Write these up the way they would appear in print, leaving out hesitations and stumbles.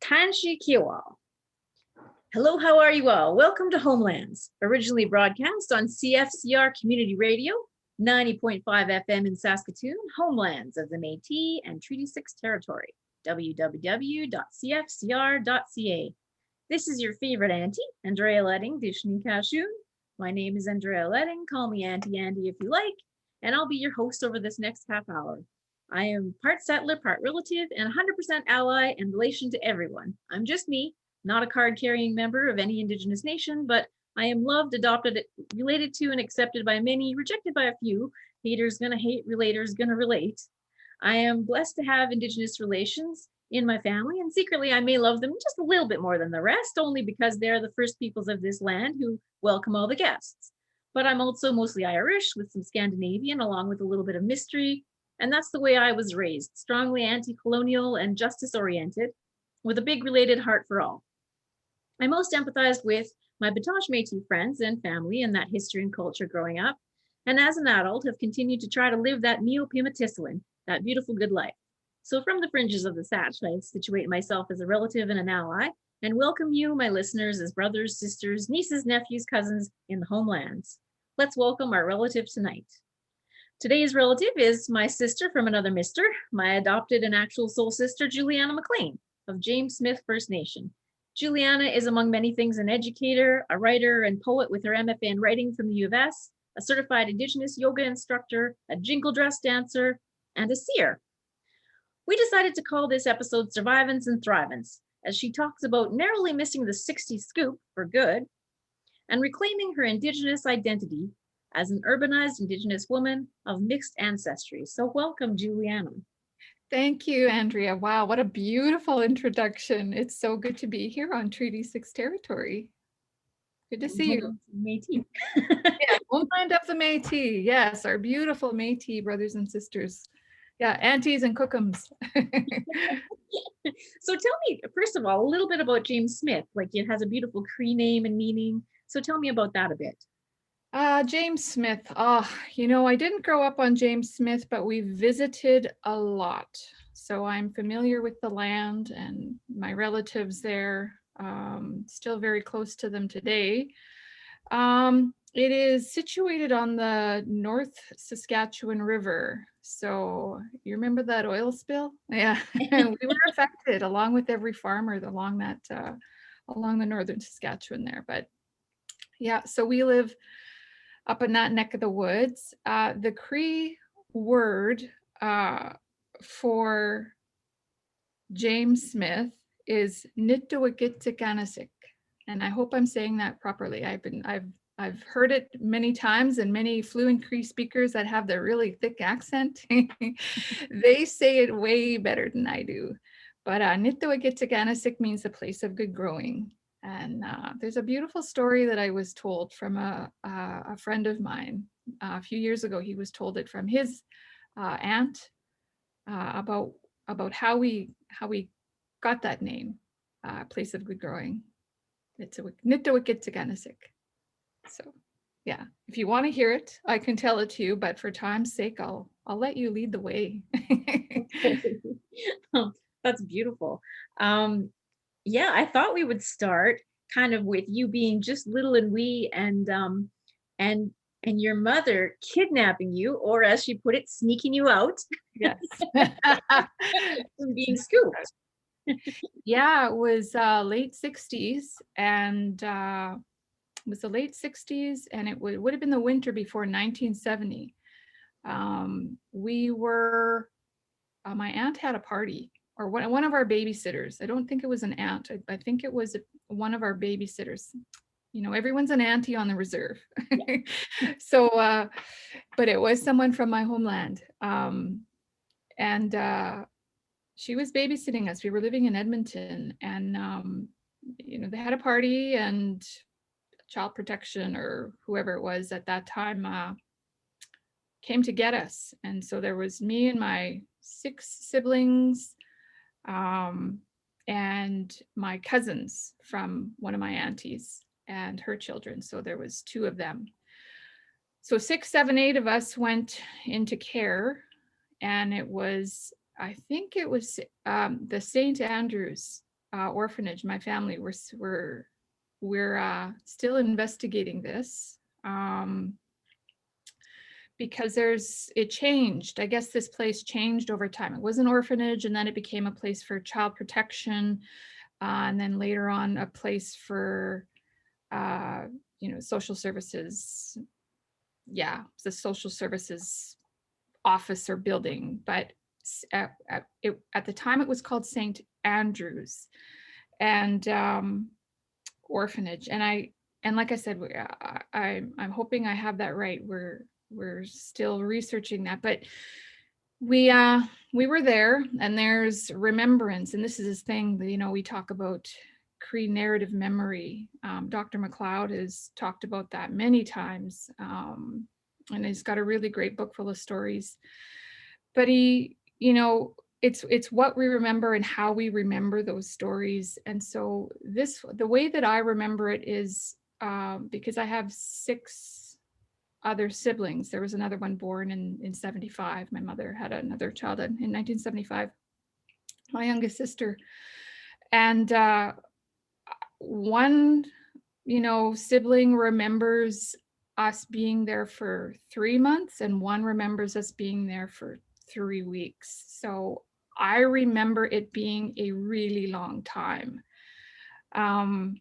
Tanshi Kiwa. Hello, how are you all? Welcome to Homelands, originally broadcast on CFCR Community Radio, 90.5 FM in Saskatoon, Homelands of the Métis and Treaty 6 Territory, www.cfcr.ca. This is your favorite auntie, Andrea Letting, Dishni Kashun. My name is Andrea Letting. Call me Auntie Andy if you like, and I'll be your host over this next half hour. I am part settler, part relative, and 100% ally and relation to everyone. I'm just me, not a card-carrying member of any Indigenous nation, but I am loved, adopted, related to, and accepted by many, rejected by a few. Haters gonna hate, relators gonna relate. I am blessed to have Indigenous relations in my family, and secretly I may love them just a little bit more than the rest, only because they're the first peoples of this land who welcome all the guests. But I'm also mostly Irish with some Scandinavian, along with a little bit of mystery. And that's the way I was raised, strongly anti-colonial and justice-oriented, with a big related heart for all. I most empathized with my Batoche Métis friends and family in that history and culture growing up, and as an adult have continued to try to live that Neopimatislin, that beautiful good life. So from the fringes of the Satch, I situate myself as a relative and an ally, and welcome you, my listeners, as brothers, sisters, nieces, nephews, cousins in the Homelands. Let's welcome our relative tonight. Today's relative is my sister from another mister, my adopted and actual soul sister, Julianna McLean of James Smith First Nation. Julianna is among many things an educator, a writer and poet with her MFA in writing from the U of S, a certified Indigenous yoga instructor, a jingle dress dancer, and a seer. We decided to call this episode Survivance and Thrivance, as she talks about narrowly missing the 60 scoop for good and reclaiming her Indigenous identity as an urbanized Indigenous woman of mixed ancestry. So welcome, Julianna. Thank you, Andrea. Wow, what a beautiful introduction. It's so good to be here on Treaty 6 territory. Good to see you. Métis. Yeah, Homeland of the Métis. Yes, our beautiful Métis brothers and sisters. Yeah, aunties and cookums. So tell me, first of all, a little bit about James Smith. Like, it has a beautiful Cree name and meaning. So tell me about that a bit. James Smith. I didn't grow up on James Smith, but we visited a lot. So I'm familiar with the land and my relatives there, still very close to them today. It is situated on the North Saskatchewan River. So you remember that oil spill? Yeah, we were affected along with every farmer along the northern Saskatchewan there. But yeah, so we live up in that neck of the woods. The Cree word for James Smith is Nittuwakitikanisik, and I hope I'm saying that properly. I've heard it many times, and many fluent Cree speakers that have the really thick accent, they say it way better than I do. But Nittuwakitikanisik means the place of good growing. And there's a beautiful story that I was told from a friend of mine a few years ago. He was told it from his aunt about how we got that name, place of good growing. It's a Nittuwakitikanisik. So yeah, if you want to hear it, I can tell it to you. But for time's sake, I'll let you lead the way. Oh, that's beautiful. Yeah, I thought we would start kind of with you being just little and wee and your mother kidnapping you, or as she put it, sneaking you out. Yes. From being scooped. Yeah, it was late 60s, and it was the late 60s, and it would have been the winter before 1970. We were, my aunt had a party, or one of our babysitters. I don't think it was an aunt. I think it was one of our babysitters. You know, everyone's an auntie on the reserve. So, but it was someone from my homeland. And she was babysitting us. We were living in Edmonton, and, they had a party, and child protection or whoever it was at that time came to get us. And so there was me and my 6 siblings, and my cousins from one of my aunties and her children. So there was 2 of them. So 6, 7, 8 of us went into care, and it was, I think it was the St. Andrews orphanage. My family, we're still investigating this. Because it changed. I guess this place changed over time. It was an orphanage, and then it became a place for child protection, and then later on a place for social services. Yeah, the social services office or building, but at the time it was called St. Andrew's and orphanage. And like I said, I'm hoping I have that right. We're still researching that, but we were there, and there's remembrance, and this is this thing that, we talk about Cree narrative memory. Dr. McLeod has talked about that many times, and he's got a really great book full of stories. But it's what we remember and how we remember those stories. And so the way that I remember it is because I have 6 other siblings. There was another one born in 75. My mother had another child in 1975, my youngest sister. And one, sibling remembers us being there for 3 months, and one remembers us being there for 3 weeks. So I remember it being a really long time. And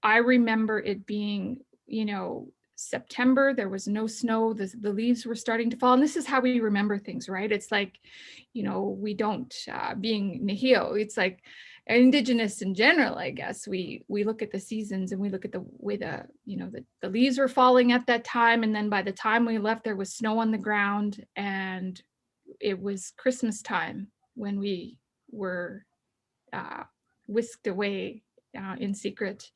I remember it being, September, there was no snow, the leaves were starting to fall. And this is how we remember things, right? It's like, we don't, being Nihio, it's like Indigenous in general, I guess, we look at the seasons and we look at the way the leaves were falling at that time. And then by the time we left, there was snow on the ground, and it was Christmas time when we were whisked away in secret.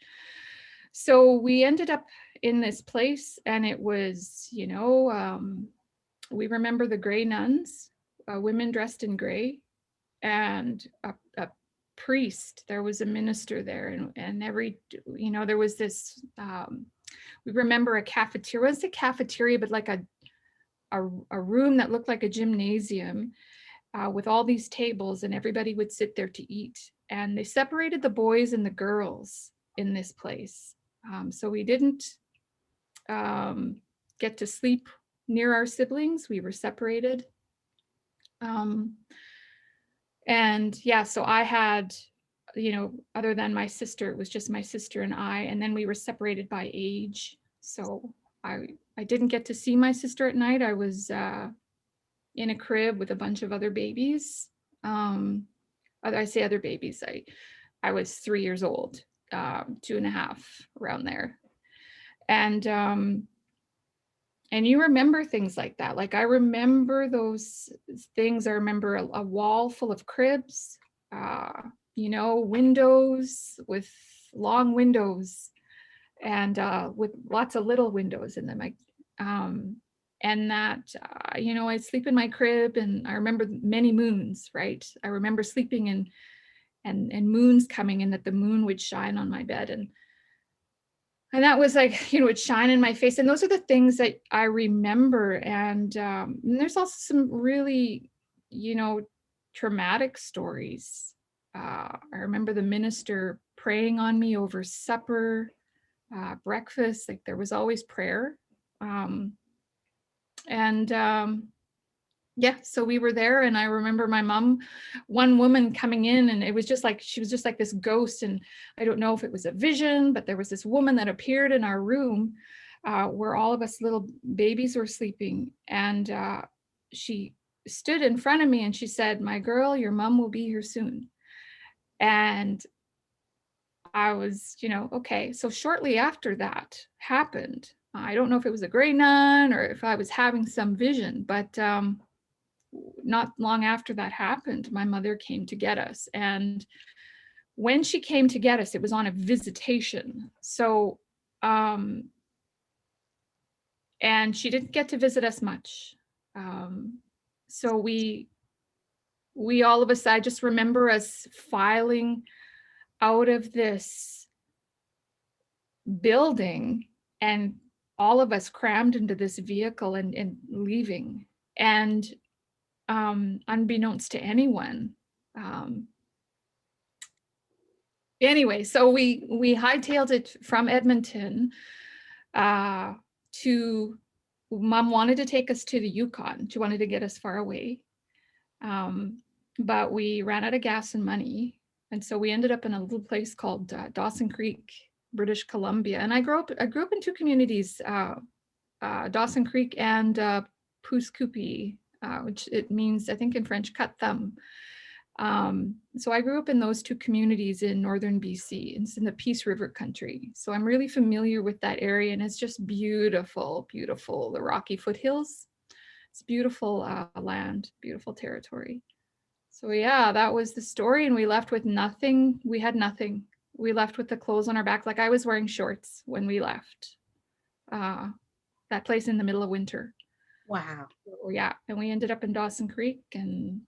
So we ended up in this place, and it was, we remember the gray nuns, women dressed in gray, and a priest. There was a minister there, and there was this, we remember a cafeteria. It was a cafeteria, but like a room that looked like a gymnasium with all these tables, and everybody would sit there to eat. And they separated the boys and the girls in this place. So we didn't get to sleep near our siblings. We were separated. And yeah, so I had, other than my sister, it was just my sister and I, and then we were separated by age. So I didn't get to see my sister at night. I was in a crib with a bunch of other babies. I say other babies. I was 3 years old, 2.5, around there. And you remember things like that. Like I remember those things. I remember a wall full of cribs, windows with long windows, and with lots of little windows in them. And that, I'd sleep in my crib, and I remember many moons, right? I remember sleeping and moons coming, and that the moon would shine on my bed. And that was like, it'd shine in my face. And those are the things that I remember. And there's also some really, traumatic stories. I remember the minister praying on me over supper, breakfast. Like there was always prayer. Yeah, so we were there, and I remember my mom, one woman coming in, and it was just like, she was just like this ghost. And I don't know if it was a vision, but there was this woman that appeared in our room where all of us little babies were sleeping. And she stood in front of me and she said, "My girl, your mom will be here soon." And I was, okay. So shortly after that happened, I don't know if it was a gray nun or if I was having some vision, but not long after that happened, my mother came to get us. And when she came to get us, it was on a visitation. So, and she didn't get to visit us much. So we all of us, I just remember us filing out of this building, and all of us crammed into this vehicle and leaving. And unbeknownst to anyone, Anyway, so we hightailed it from Edmonton to, Mom wanted to take us to the Yukon. She wanted to get us far away. But we ran out of gas and money. And so we ended up in a little place called Dawson Creek, British Columbia. And I grew up in two communities, Dawson Creek and Pouce Coupe, which it means, I think in French, cut thumb. So I grew up in those two communities in northern BC. It's in the Peace River country. So I'm really familiar with that area, and it's just beautiful, beautiful. The Rocky foothills. It's beautiful land, beautiful territory. So yeah, that was the story, and we left with nothing. We had nothing. We left with the clothes on our back. Like, I was wearing shorts when we left that place in the middle of winter. Wow. So, yeah, and we ended up in Dawson Creek and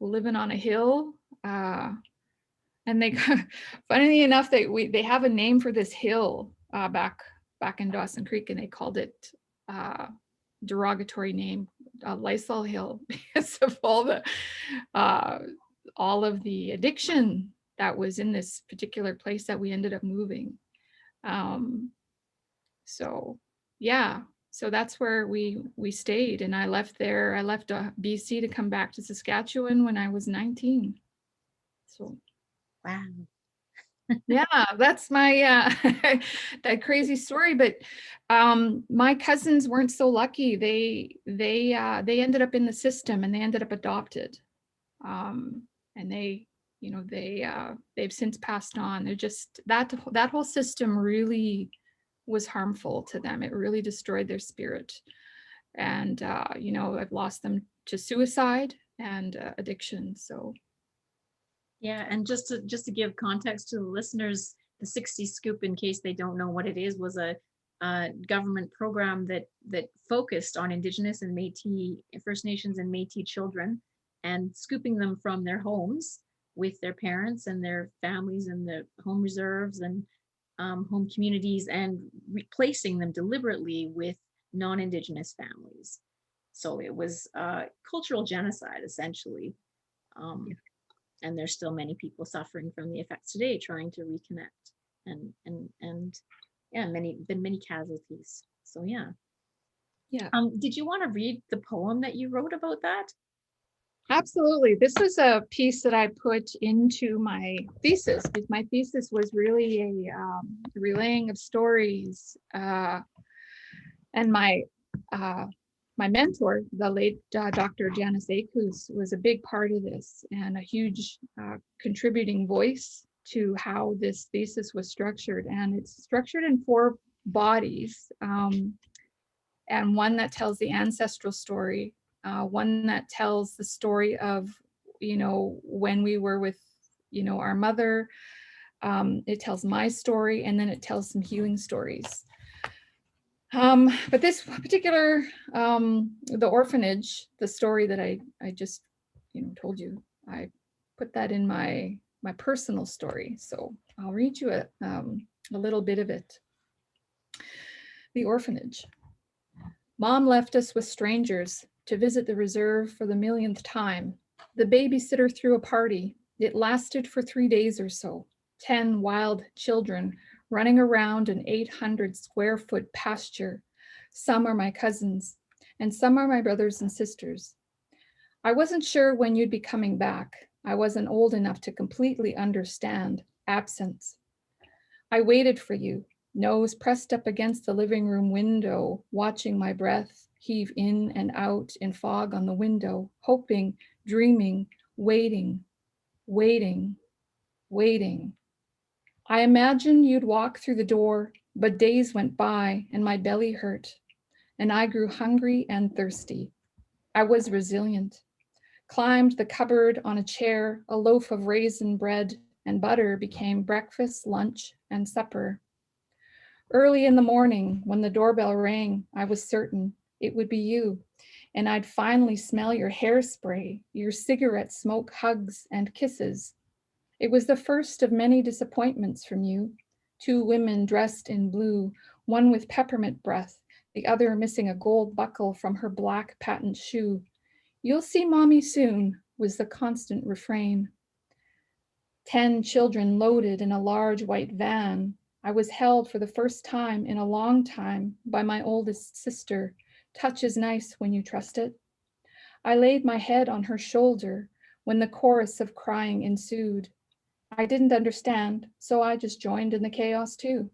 living on a hill. And they, funnily enough, they have a name for this hill back in Dawson Creek, and they called it derogatory name, Lysol Hill, because of all of the addiction that was in this particular place that we ended up moving. So yeah, so that's where we stayed, and I left there. I left BC to come back to Saskatchewan when I was 19. So wow. yeah, that's my that crazy story. But my cousins weren't so lucky. They ended up in the system, and they ended up adopted. And they, they've since passed on. They're just, that whole system really was harmful to them. It really destroyed their spirit. And I've lost them to suicide and addiction. So Yeah, and just to give context to the listeners, the 60 Scoop, in case they don't know what it is, was a government program that focused on Indigenous and Métis, First Nations and Métis children, and scooping them from their homes with their parents and their families and the home reserves and home communities, and replacing them deliberately with non-Indigenous families. So it was cultural genocide, essentially. And there's still many people suffering from the effects today, trying to reconnect, and yeah, many casualties. So yeah. Did you want to read the poem that you wrote about that? Absolutely. This was a piece that I put into my thesis, because my thesis was really a relaying of stories. And my mentor, the late Dr. Janice Akuz, was a big part of this, and a huge contributing voice to how this thesis was structured. And it's structured in 4 bodies, and one that tells the ancestral story, one that tells the story of, when we were with, our mother. It tells my story, and then it tells some healing stories. But this particular, the orphanage, the story that I just, told you, I put that in my personal story. So I'll read you a little bit of it. The orphanage. Mom left us with strangers to visit the reserve for the millionth time. The babysitter threw a party. It lasted for 3 days or so. 10 wild children running around an 800 square foot pasture. Some are my cousins, and some are my brothers and sisters. I wasn't sure when you'd be coming back. I wasn't old enough to completely understand absence. I waited for you, nose pressed up against the living room window, watching my breath heave in and out in fog on the window, hoping, dreaming, waiting, waiting, waiting. I imagined you'd walk through the door, but days went by and my belly hurt, and I grew hungry and thirsty. I was resilient, climbed the cupboard on a chair. A loaf of raisin bread and butter became breakfast, lunch, and supper. Early in the morning, when the doorbell rang, I was certain it would be you, and I'd finally smell your hairspray, your cigarette smoke, hugs, and kisses. It was the first of many disappointments from you. 2 women dressed in blue, one with peppermint breath, the other missing a gold buckle from her black patent shoe. You'll see mommy soon, was the constant refrain. 10 children loaded in a large white van. I was held for the first time in a long time by my oldest sister. Touch is nice when you trust it. I laid my head on her shoulder when the chorus of crying ensued. I didn't understand, so I just joined in the chaos too.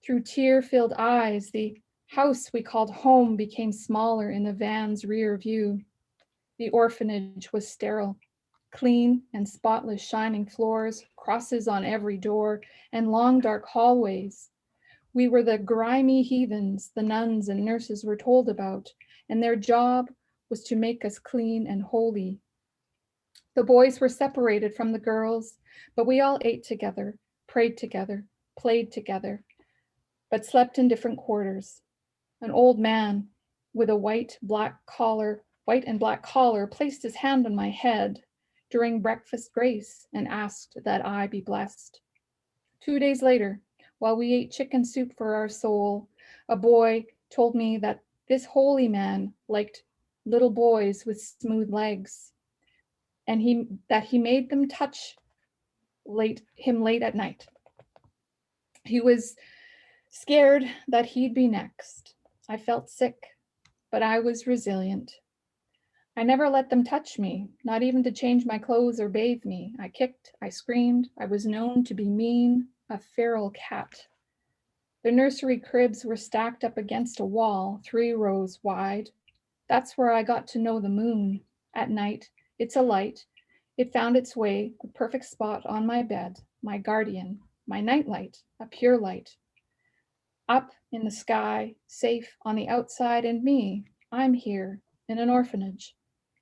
Through tear-filled eyes, the house we called home became smaller in the van's rear view. The orphanage was sterile, clean and spotless shining floors, crosses on every door, and long dark hallways. We were the grimy heathens the nuns and nurses were told about, and their job was to make us clean and holy. The boys were separated from the girls, but we all ate together, prayed together, played together, but slept in different quarters. An old man with a white and black collar placed his hand on my head during breakfast grace and asked that I be blessed. 2 days later, while we ate chicken soup for our soul, a boy told me that this holy man liked little boys with smooth legs, and he made them touch him late at night. He was scared that he'd be next. I felt sick, but I was resilient. I never let them touch me, not even to change my clothes or bathe me. I kicked, I screamed, I was known to be mean, a feral cat. The nursery cribs were stacked up against a wall, 3 rows wide. That's where I got to know the moon. At night, it's a light. It found its way, a perfect spot on my bed, my guardian, my nightlight, a pure light. Up in the sky, safe on the outside, and me, I'm here in an orphanage.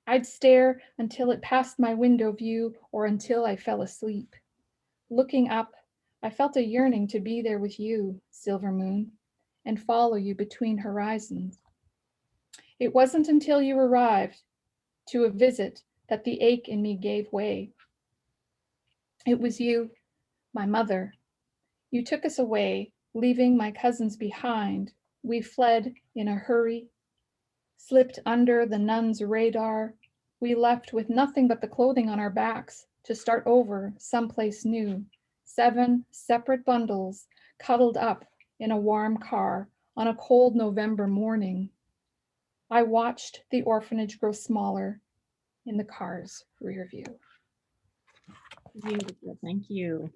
I'd stare until it passed my window view or until I fell asleep. Looking up, I felt a yearning to be there with you, silver moon, and follow you between horizons. It wasn't until you arrived to a visit that the ache in me gave way. It was you, my mother. You took us away, leaving my cousins behind. We fled in a hurry, slipped under the nuns' radar. We left with nothing but the clothing on our backs to start over someplace new. 7 separate bundles cuddled up in a warm car on a cold November morning. I watched the orphanage grow smaller in the car's rear view. Beautiful, thank you.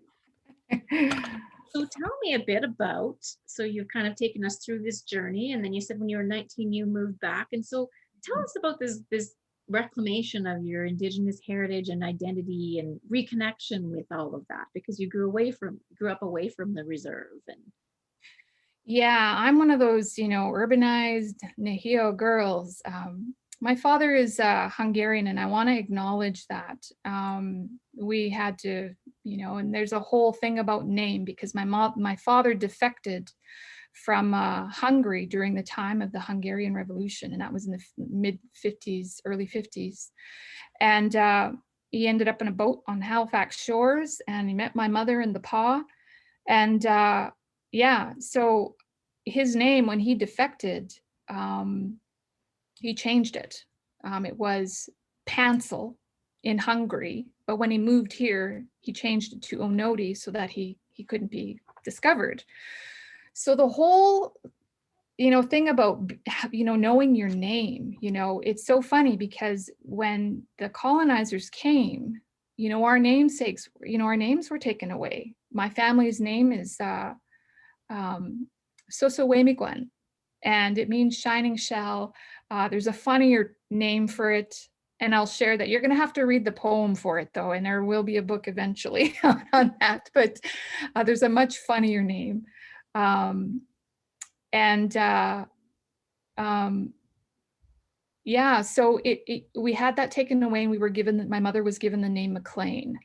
So tell me a bit about, so you've kind of taken us through this journey, and then you said when you were 19, you moved back. And so tell us about this reclamation of your Indigenous heritage and identity and reconnection with all of that, because you grew up away from the reserve. And Yeah, I'm one of those, urbanized Nahio girls. My father is Hungarian, and I want to acknowledge that. We had to, and there's a whole thing about name because my father defected from Hungary during the time of the Hungarian Revolution, and that was in the mid 50s, early 50s. And he ended up in a boat on Halifax shores, and he met my mother and the pa. And yeah, so his name, when he defected, he changed it. It was Pansel in Hungary, but when he moved here, he changed it to Onodi so that he couldn't be discovered. So the whole, thing about, knowing your name, it's so funny because when the colonizers came, our namesakes, our names were taken away. My family's name is Sosowemigwen, and it means shining shell. There's a funnier name for it, and I'll share that. You're going to have to read the poem for it, though, and there will be a book eventually on that, but there's a much funnier name. Yeah, so we had that taken away, and my mother was given the name McLean.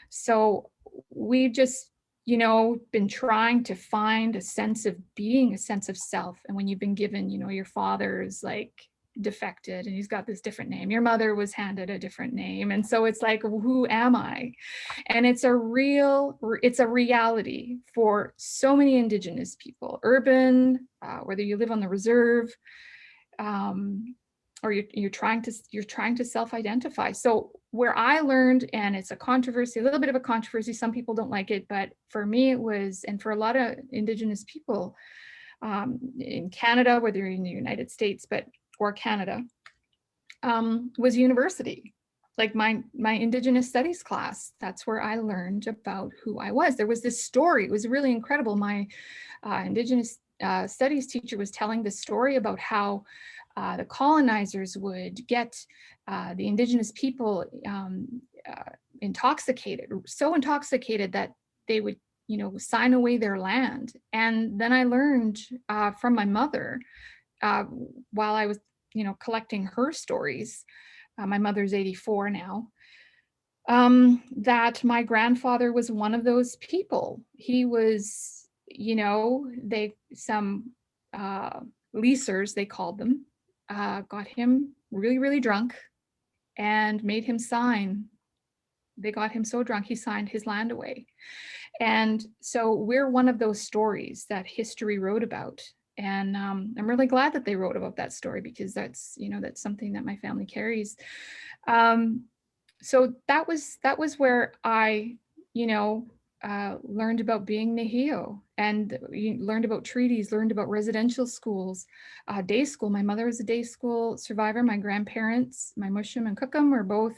So we just, been trying to find a sense of being, a sense of self. And when you've been given, your father's like defected and he's got this different name, your mother was handed a different name. And so it's like, who am I? And it's a reality for so many Indigenous people, urban, whether you live on the reserve, or you're trying to self-identify. So where I learned, and it's a controversy, a little bit of a controversy, some people don't like it, but for me it was, and for a lot of Indigenous people in Canada, whether you're in the United States, or Canada, was university. Like my Indigenous studies class, that's where I learned about who I was. There was this story, it was really incredible. My Indigenous studies teacher was telling this story about how the colonizers would get the Indigenous people intoxicated, so intoxicated that they would, sign away their land. And then I learned from my mother while I was, collecting her stories. My mother's 84 now. That my grandfather was one of those people. He was, some leasers, they called them, got him really, really drunk and made him sign. They got him so drunk, he signed his land away. And so we're one of those stories that history wrote about. And I'm really glad that they wrote about that story, because that's, that's something that my family carries. So that was where I, learned about being Nehio, and learned about treaties, learned about residential schools, day school. My mother was a day school survivor. My grandparents, my Mushum and Cookham, were both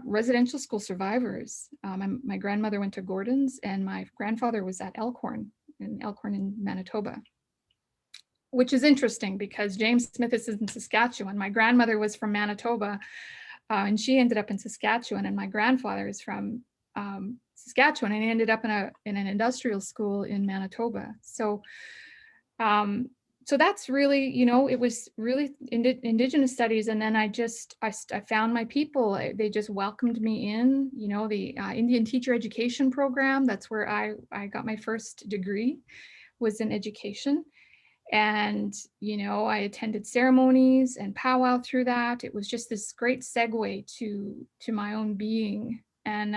residential school survivors. My grandmother went to Gordon's, and my grandfather was at Elkhorn in Manitoba, which is interesting because James Smith is in Saskatchewan. My grandmother was from Manitoba, and she ended up in Saskatchewan, and my grandfather is from Saskatchewan, and he ended up in an industrial school in Manitoba. So that's really, it was really Indigenous studies. And then I found my people. They just welcomed me in, the Indian teacher education program. That's where I got my first degree, was in education. And, I attended ceremonies and powwow through that. It was just this great segue to my own being. And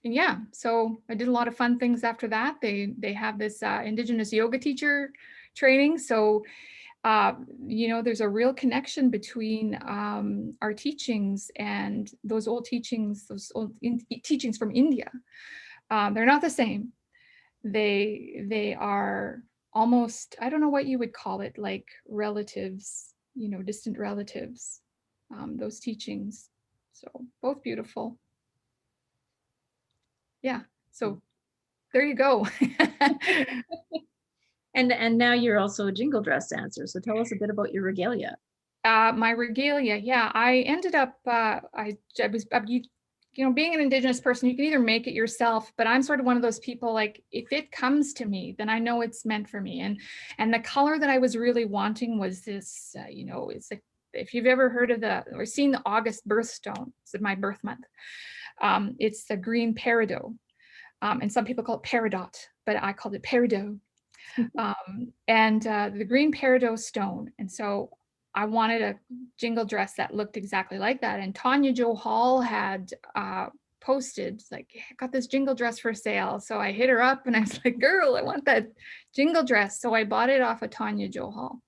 yeah, so I did a lot of fun things after that. They have this Indigenous yoga teacher training. So, there's a real connection between our teachings and those old teachings, teachings from India. They're not the same. They are almost, I don't know what you would call it, like relatives, distant relatives, those teachings. So both beautiful. Yeah, so there you go. And now you're also a jingle dress dancer. So tell us a bit about your regalia. My regalia, yeah, I ended up, being an Indigenous person, you can either make it yourself, but I'm sort of one of those people, like, if it comes to me, then I know it's meant for me. And the color that I was really wanting was this, it's like, if you've ever heard of or seen the August birthstone, it's my birth month. It's the green peridot. And some people call it peridot, but I called it peridot. And the green peridot stone. And so I wanted a jingle dress that looked exactly like that. And Tanya Jo Hall had posted, like, I got this jingle dress for sale. So I hit her up and I was like, girl, I want that jingle dress. So I bought it off of Tanya Jo Hall.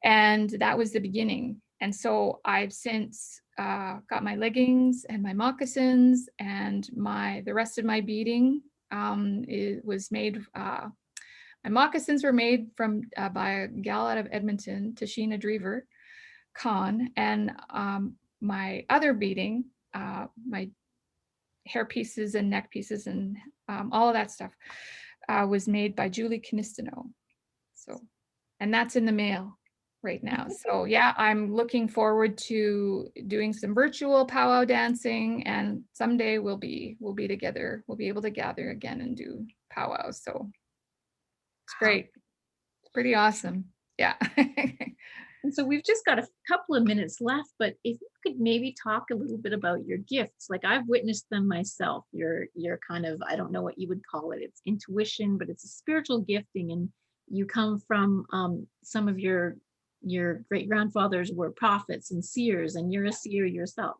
And that was the beginning. And so I've since got my leggings and my moccasins, and the rest of my beading it was made. My moccasins were made by a gal out of Edmonton, Tashina Drever Khan, and my other beading, my hair pieces and neck pieces and all of that stuff was made by Julie Canistino. So, and that's in the mail right now. So yeah, I'm looking forward to doing some virtual powwow dancing, and someday we'll be together. We'll be able to gather again and do powwows. So it's great. It's pretty awesome. Yeah. And so we've just got a couple of minutes left, but if you could maybe talk a little bit about your gifts. Like, I've witnessed them myself. Your kind of, I don't know what you would call it. It's intuition, but it's a spiritual gifting. And you come from some of your great grandfathers were prophets and seers, and you're a seer yourself.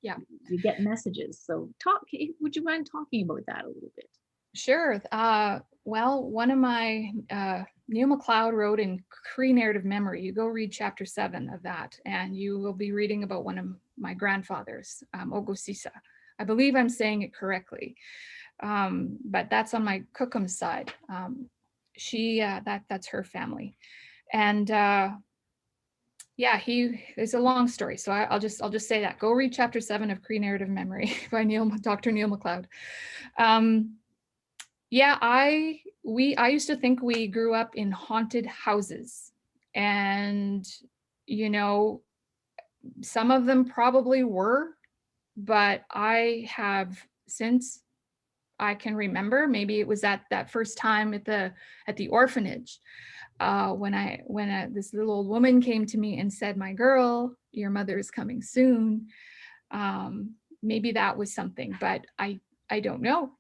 Yeah. You get messages. So would you mind talking about that a little bit? Sure. Well, one of my Neil McLeod wrote in Cree Narrative Memory. You go read chapter 7 of that, and you will be reading about one of my grandfathers, Ogosisa. I believe I'm saying it correctly, but that's on my Cookham side. That's her family, and yeah, it's a long story, so I'll just say that. Go read chapter 7 of Cree Narrative Memory by Dr. Neil McLeod. Yeah, I used to think we grew up in haunted houses, and you know, some of them probably were, but I have, since I can remember, maybe it was at that first time at the orphanage, when this little old woman came to me and said, "My girl, your mother is coming soon." Maybe that was something, but I don't know.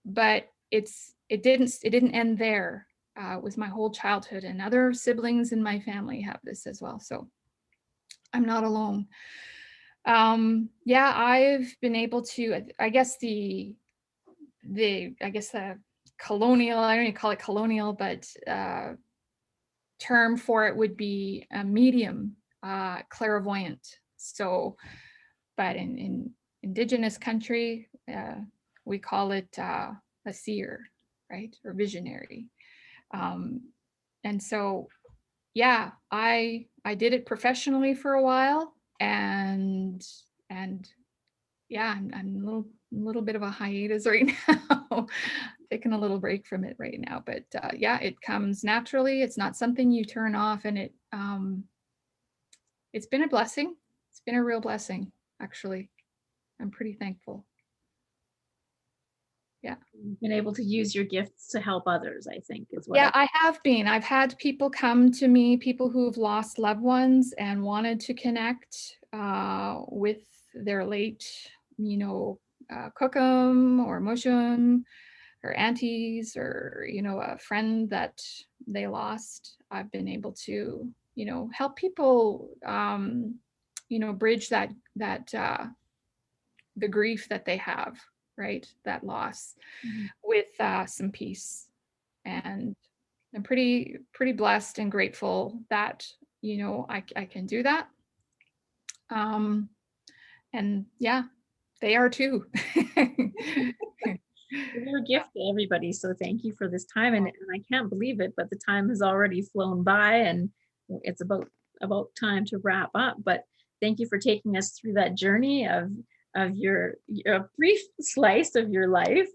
But it didn't end there. It was my whole childhood, and other siblings in my family have this as well. So I'm not alone. Yeah, I've been able to, I guess the colonial, I don't even call it colonial, but term for it would be a medium, clairvoyant. So, but in indigenous country, we call it a seer, right? Or visionary. And so, yeah, I did it professionally for a while, and yeah, I'm a little bit of a hiatus right now, taking a little break from it right now. But yeah, it comes naturally. It's not something you turn off, and it's been a blessing. It's been a real blessing, actually. I'm pretty thankful. Yeah. You've been able to use your gifts to help others, I think, is what. Yeah, I have been. I've had people come to me, people who've lost loved ones and wanted to connect with their late, Cookham or Mushum or aunties, or, a friend that they lost. I've been able to, help people, bridge the grief that they have, right? That loss, with some peace. And I'm pretty blessed and grateful that, I can do that. And yeah, they are too. You're a gift to everybody. So thank you for this time. And I can't believe it, but the time has already flown by, and it's about time to wrap up. But thank you for taking us through that journey of your brief slice of your life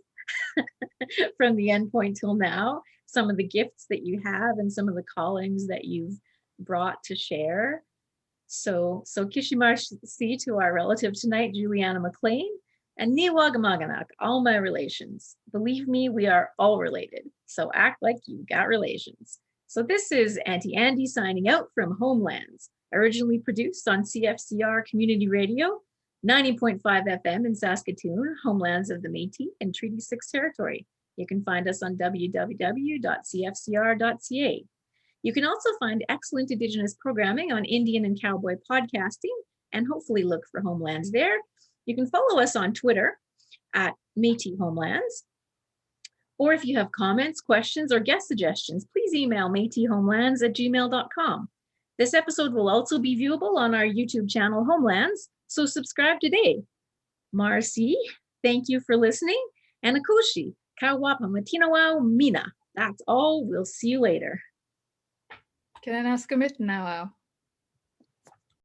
from the end point till now, some of the gifts that you have and some of the callings that you've brought to share. So Kishimarsi to our relative tonight, Julianna McLean, and Niwagamaganak, all my relations. Believe me, we are all related. So act like you got relations. So this is Auntie Andy signing out from Homelands, originally produced on CFCR Community Radio, 90.5 FM in Saskatoon, Homelands of the Métis and Treaty 6 territory. You can find us on www.cfcr.ca. You can also find excellent Indigenous programming on Indian and Cowboy podcasting, and hopefully look for Homelands there. You can follow us on Twitter at Métis Homelands. Or if you have comments, questions, or guest suggestions, please email métishomelands@gmail.com. This episode will also be viewable on our YouTube channel, Homelands, so subscribe today. Marcy, thank you for listening. And Akushi, Kawapa Matinawao Mina. That's all. We'll see you later. Can I ask a now?